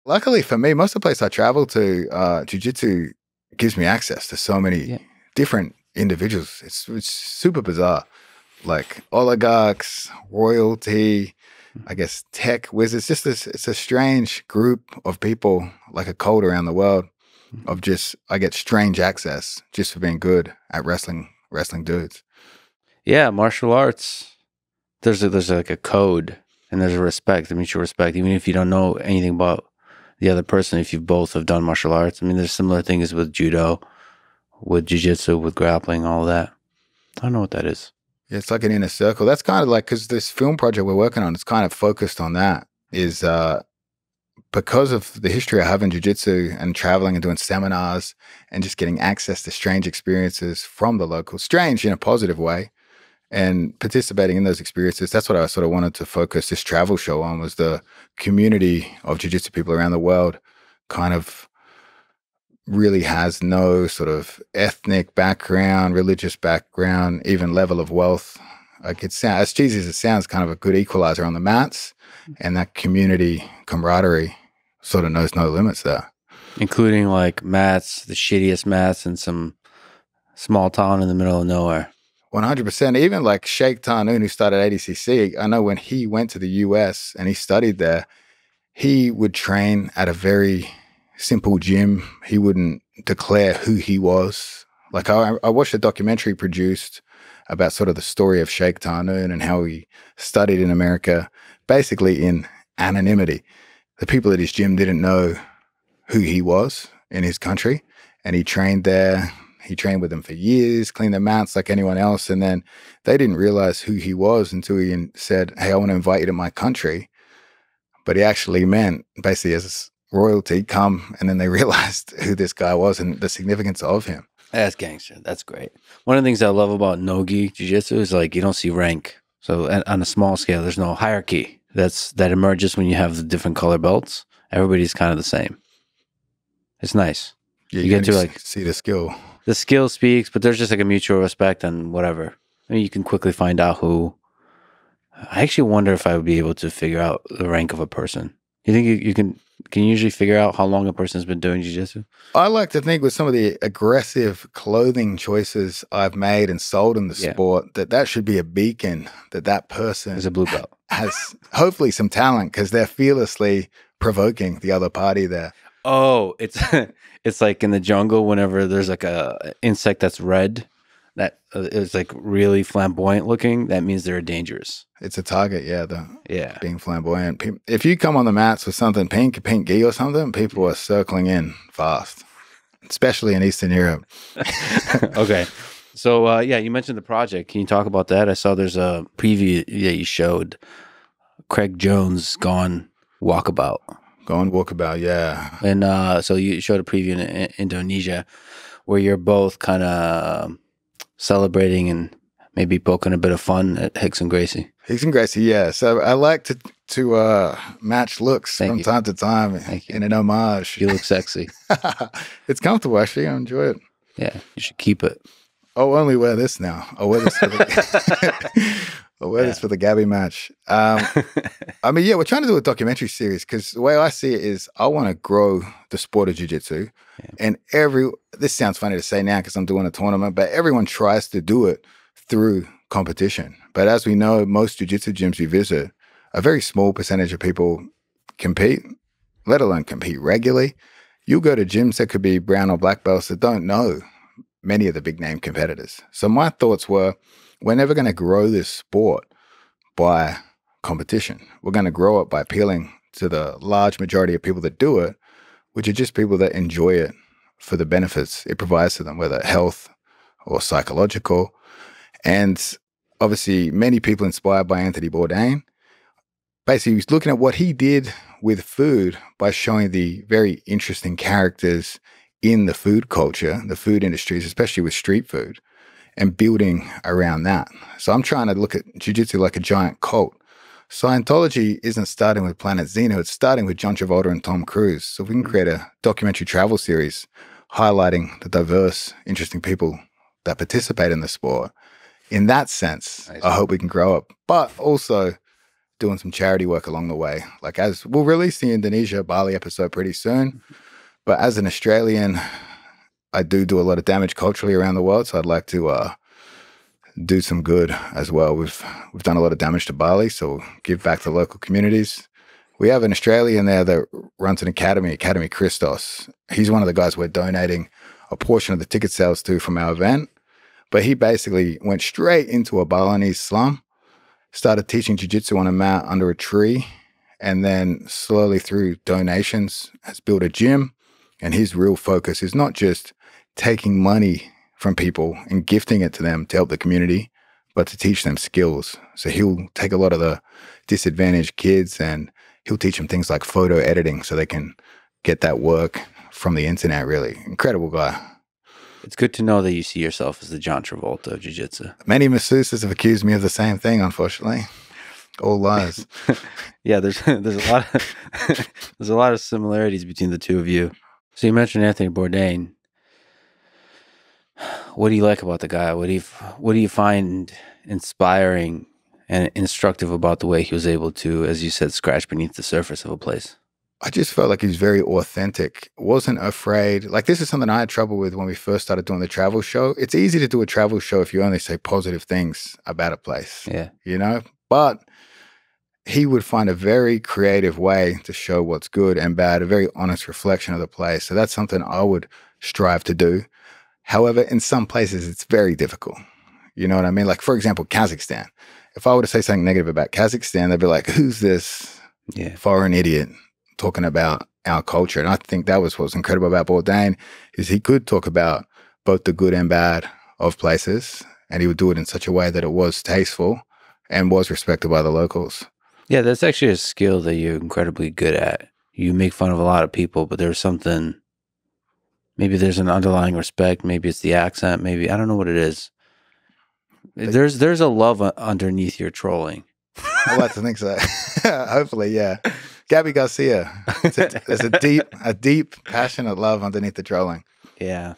Luckily for me, most of the places I travel to, jiu-jitsu gives me access to so many different individuals. It's super bizarre. Like oligarchs, royalty, I guess tech wizards. It's a strange group of people, like a cult around the world of I get strange access just for being good at wrestling dudes. Yeah, martial arts. There's like a code and there's a respect, a mutual respect, even if you don't know anything about the other person. If you both have done martial arts, I mean, there's similar things with judo, with jiu-jitsu, with grappling, all of that. I don't know what that is. Yeah, it's like an inner circle. That's kind of like, because this film project we're working on, it's kind of focused on that, is because of the history I have in jiu-jitsu and traveling and doing seminars and just getting access to strange experiences from the locals, strange in a positive way, and participating in those experiences. That's what I sort of wanted to focus this travel show on, was the community of jiu-jitsu people around the world kind of really has no sort of ethnic background, religious background, even level of wealth. Like, it sounds, as cheesy as it sounds, kind of a good equalizer on the mats, and that community camaraderie sort of knows no limits there. Including like mats, the shittiest mats in some small town in the middle of nowhere. 100%. Even like Sheikh Tarnoon, who started ADCC, I know when he went to the US and he studied there, he would train at a very simple gym. He wouldn't declare who he was. Like, I watched a documentary produced about sort of the story of Sheikh Tarnoon and how he studied in America, basically in anonymity. The people at his gym didn't know who he was in his country, and he trained there. He trained with them for years, cleaned their mats like anyone else, and then they didn't realize who he was until he said, "Hey, I want to invite you to my country." But he actually meant, basically, as royalty, come, and then they realized who this guy was and the significance of him. That's gangster. That's great. One of the things I love about no-gi jiu-jitsu is like you don't see rank. So on a small scale, there's no hierarchy. That emerges when you have the different color belts. Everybody's kind of the same. It's nice. Yeah, you get to like see the skill. The skill speaks, but there's just like a mutual respect and whatever. I mean, you can quickly find out who. I actually wonder if I would be able to figure out the rank of a person. You think you can usually figure out how long a person's been doing jiu-jitsu? I like to think with some of the aggressive clothing choices I've made and sold in the sport, that should be a beacon that person is a blue belt. Has hopefully some talent, because they're fearlessly provoking the other party there. Oh, it's like in the jungle whenever there's like a insect that's red that is like really flamboyant looking, that means they're dangerous. It's a target, being flamboyant. If you come on the mats with something pink gi or something, people are circling in fast, especially in Eastern Europe. Okay. So, you mentioned the project. Can you talk about that? I saw there's a preview that you showed. Craig Jones Gone Walkabout. Gone Walkabout, yeah. And so you showed a preview in Indonesia where you're both kind of celebrating and maybe poking a bit of fun at Hicks and Gracie. Hicks and Gracie, yeah. So I like to match looks from time to time in an homage. You look sexy. It's comfortable, actually. I enjoy it. Yeah, you should keep it. I'll only wear this now. I'll wear this for this for the Gabby match. I mean, we're trying to do a documentary series because the way I see it is I want to grow the sport of jiu-jitsu. Yeah. And this sounds funny to say now because I'm doing a tournament, but everyone tries to do it through competition. But as we know, most jiu-jitsu gyms we visit, a very small percentage of people compete, let alone compete regularly. You'll go to gyms that could be brown or black belts that don't know many of the big name competitors. So my thoughts were, we're never going to grow this sport by competition. We're going to grow it by appealing to the large majority of people that do it, which are just people that enjoy it for the benefits it provides to them, whether health or psychological. And obviously many people inspired by Anthony Bourdain. Basically, he was looking at what he did with food by showing the very interesting characters in the food culture, the food industries, especially with street food, and building around that. So I'm trying to look at jiu-jitsu like a giant cult. Scientology isn't starting with Planet Xeno, it's starting with John Travolta and Tom Cruise. So if we can create a documentary travel series highlighting the diverse, interesting people that participate in the sport, in that sense, I hope we can grow up. But also doing some charity work along the way. Like, as we'll release the Indonesia Bali episode pretty soon, but as an Australian, I do a lot of damage culturally around the world, so I'd like to do some good as well. We've done a lot of damage to Bali, so give back to local communities. We have an Australian there that runs an Academy Christos. He's one of the guys we're donating a portion of the ticket sales to from our event. But he basically went straight into a Balinese slum, started teaching jiu-jitsu on a mat under a tree, and then slowly through donations has built a gym. And his real focus is not just taking money from people and gifting it to them to help the community, but to teach them skills. So he'll take a lot of the disadvantaged kids and he'll teach them things like photo editing so they can get that work from the internet, really. Incredible guy. It's good to know that you see yourself as the John Travolta of jiu-jitsu. Many masseuses have accused me of the same thing, unfortunately. All lies. Yeah, there's a lot of there's a lot of similarities between the two of you. So you mentioned Anthony Bourdain. What do you like about the guy? What do you find inspiring and instructive about the way he was able to, as you said, scratch beneath the surface of a place? I just felt like he's very authentic. Wasn't afraid. Like, this is something I had trouble with when we first started doing the travel show. It's easy to do a travel show if you only say positive things about a place. Yeah. You know? But he would find a very creative way to show what's good and bad, a very honest reflection of the place. So that's something I would strive to do. However, in some places, it's very difficult. You know what I mean? Like, for example, Kazakhstan. If I were to say something negative about Kazakhstan, they'd be like, who's this foreign idiot talking about our culture? And I think that was what was incredible about Bourdain, is he could talk about both the good and bad of places, and he would do it in such a way that it was tasteful and was respected by the locals. Yeah, that's actually a skill that you're incredibly good at. You make fun of a lot of people, but there's something, maybe there's an underlying respect, maybe it's the accent, maybe, I don't know what it is. There's a love underneath your trolling. I like to think so. Hopefully, yeah. Gabby Garcia. There's a deep, passionate love underneath the trolling. Yeah.